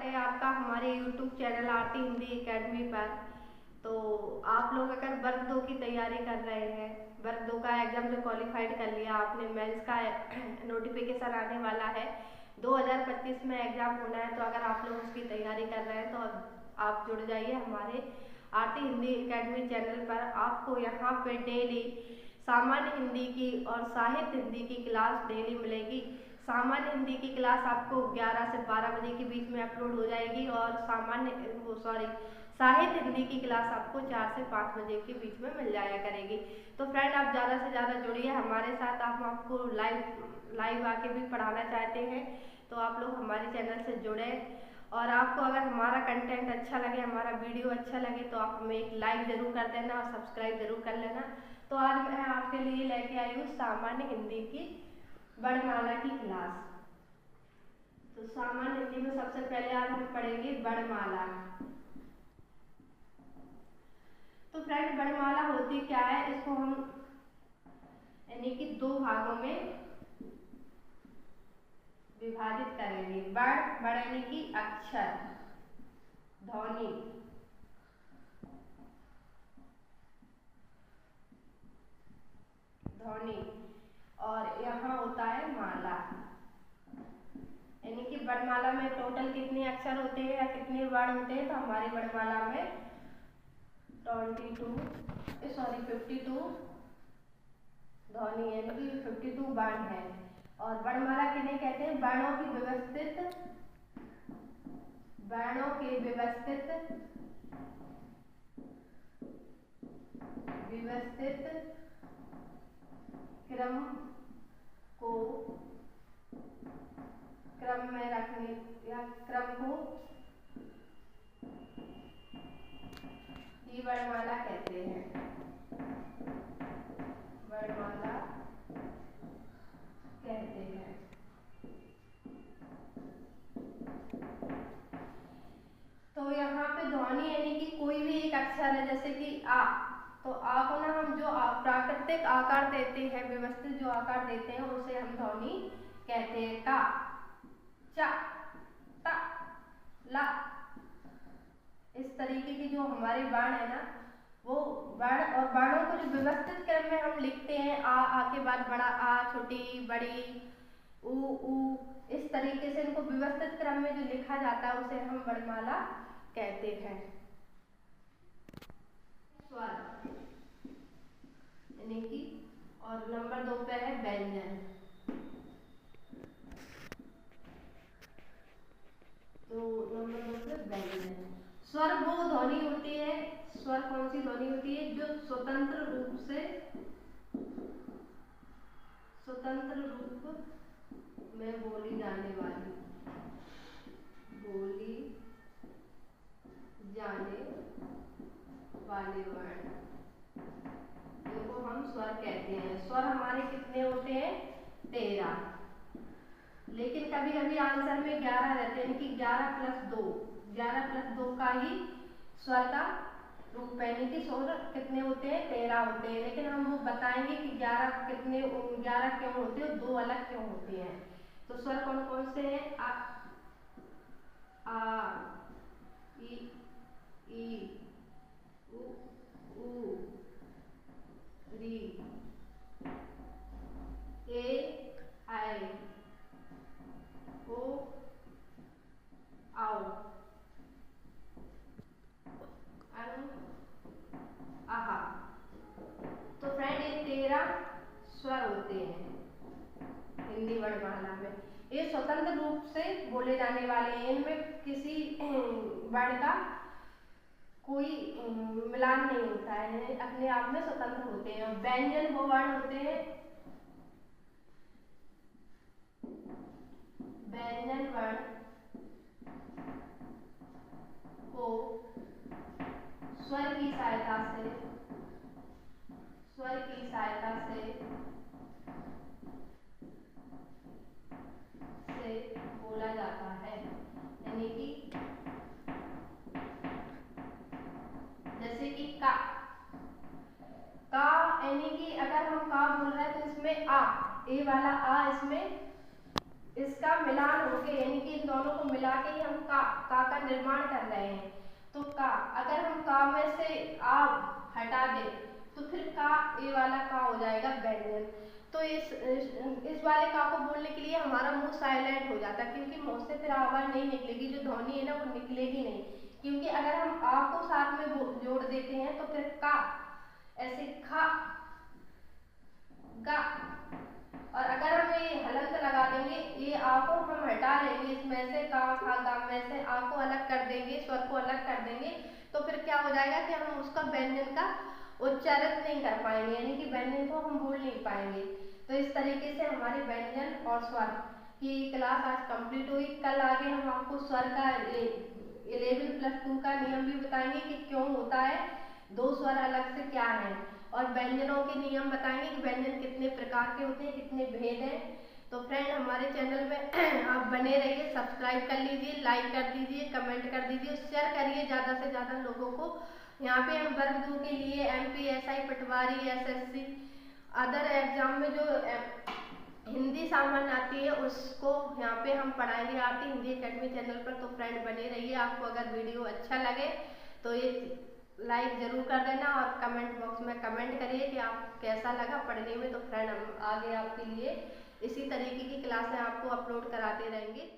है आपका हमारे YouTube चैनल आरती हिंदी एकेडमी पर। तो आप लोग अगर वर्ग 2 की तैयारी कर रहे हैं, वर्ग 2 का एग्जाम जो क्वालिफाइड कर लिया आपने, मेंस का नोटिफिकेशन आने वाला है, 2025 में एग्जाम होना है। तो अगर आप लोग उसकी तैयारी कर रहे हैं तो आप जुड़ जाइए हमारे आरती हिंदी एकेडमी चैनल पर। आपको यहाँ पे डेली सामान्य हिंदी की और साहित्य हिंदी की क्लास डेली मिलेगी। सामान्य हिंदी की क्लास आपको 11 से 12 बजे के बीच में अपलोड हो जाएगी और साहित्य हिंदी की क्लास आपको 4 से 5 बजे के बीच में मिल जाया करेगी। तो फ्रेंड, आप ज़्यादा से ज़्यादा जुड़िए हमारे साथ। हम आपको लाइव आके भी पढ़ाना चाहते हैं तो आप लोग हमारे चैनल से जुड़े। और आपको अगर हमारा कंटेंट अच्छा लगे, हमारा वीडियो अच्छा लगे तो आप हमें एक लाइक ज़रूर कर देना और सब्सक्राइब ज़रूर कर लेना। तो आज मैं आपके लिए लेके आई हूँ सामान्य हिंदी की वर्णमाला की क्लास। तो सामान्य हिंदी में सबसे पहले आज हम पढ़ेंगे वर्णमाला। तो फ्रेंड, वर्णमाला होती क्या है, इसको हम यानी कि 2 भागों में विभाजित करेंगे। वर्ण यानी कि अक्षर, ध्वनि, और यहाँ होता है माला। यानी कि वर्णमाला में टोटल कितने अक्षर होते हैं या कितने वर्ण होते हैं, तो हमारी वर्णमाला में 52 ध्वनि यानी कि 52 वर्ण है। और वर्णमाला किन्हें कहते हैं? वर्णों के व्यवस्थित क्रम को क्रम में रखने या क्रम को ही वर्णमाला कहते हैं। वर्णमाला कहते हैं। तो यहाँ पे ध्वनि यानी कि कोई भी एक अक्षर है, जैसे कि आ, तो आ को ना हम जो प्राकृतिक आकार देते हैं, व्यवस्थित जो आकार देते हैं, उसे हम ध्वनि कहते हैं। का, चा, ता, ला, इस तरीके की जो हमारे वर्ण है ना, वो वर्ण और वर्णों को जो व्यवस्थित क्रम में हम लिखते हैं, आ के बाद बड़ा आ, छोटी, बड़ी, ऊ, इस तरीके से इनको व्यवस्थित क्रम में जो लिखा जाता है उसे हम वर्णमाला कहते हैं। स्वर यानी कि, और नंबर 2 पे है व्यंजन। तो नंबर 2 पे व्यंजन। स्वर वो ध्वनि होती है, स्वर कौन सी ध्वनि होती है? जो स्वतंत्र रूप में बोली जाने वाले वर्ण, इनको हम स्वर कहते हैं। स्वर हमारे कितने होते हैं? 13। लेकिन कभी कभी आंसर में 11 रहते हैं, कि 11 प्लस 2 का ही स्वर का रूप है। यानी कि स्वर कितने होते हैं? 13 होते हैं। लेकिन हम वो बताएंगे कि 11 क्यों होते हैं, 2 अलग क्यों होते हैं। तो स्वर कौन कौन से हैं? आ, ई, उ, री, ए, आई, ओ, आओ, आहा। तो फ्रेंड, ये 13 स्वर होते हैं हिंदी वर्णमाला में। ये स्वतंत्र रूप से बोले जाने वाले हैं, इनमें किसी वर्ण का कोई मिलान नहीं होता है, अपने आप में स्वतंत्र होते हैं। व्यंजन वो वर्ण होते हैं, व्यंजन वर्ण को स्वर की सहायता से बोला जाता है। यानी कि जैसे कि का यानी कि अगर हम का बोल रहे हैं तो इसमें आ, ए वाला आ इसमें इसका मिलान होके यानी कि इन दोनों को मिला के ही हम का निर्माण कर रहे हैं। तो का अगर हम का में से आ हटा दें तो फिर का ए वाला का हो जाएगा व्यंजन। तो इस वाले का को बोलने के लिए हमारा मुंह साइलेंट हो जाता है, क्योंकि मुंह से फिर आवाज नहीं निकलेगी, जो ध्वनि है ना वो निकलेगी नहीं। क्योंकि अगर हम आ को साथ में जोड़ देते हैं तो फिर का ऐसे खा गा, और अगर हम ये हलंत लगा देंगे, ये आ को हम हटा लेंगे इसमें से का खा गा में से आ को अलग कर देंगे, स्वर को अलग कर देंगे, तो फिर क्या हो जाएगा कि हम उसका व्यंजन का उच्चारण नहीं कर पाएंगे, यानी कि व्यंजन को हम बोल नहीं पाएंगे। तो इस तरीके से हमारी व्यंजन और स्वर की क्लास आज कंप्लीट हुई। कल आगे हम आपको स्वर का 11+2 का नियम भी बताएंगे कि क्यों होता है, दो स्वर अलग से क्या है, और व्यंजनों के नियम बताएंगे कि व्यंजन कितने प्रकार के होते हैं, कितने भेद हैं। तो फ्रेंड हमारे चैनल में आप बने रहिए, सब्सक्राइब कर लीजिए, लाइक कर दीजिए, कमेंट कर दीजिए, शेयर करिए ज़्यादा से ज़्यादा लोगों को। यहाँ पे हम वर्ग 2 के लिए MP SI पटवारी SSC अदर एग्जाम में जो हिंदी सामान्य आती है उसको यहाँ पे हम पढ़ाएंगे आरती हिंदी एकेडमी चैनल पर। तो फ्रेंड बने रहिए। आपको अगर वीडियो अच्छा लगे तो ये लाइक जरूर कर देना और कमेंट बॉक्स में कमेंट करिए कि आप कैसा लगा पढ़ने में। तो फ्रेंड हम आगे आपके लिए इसी तरीके की क्लासें आपको अपलोड कराते रहेंगे।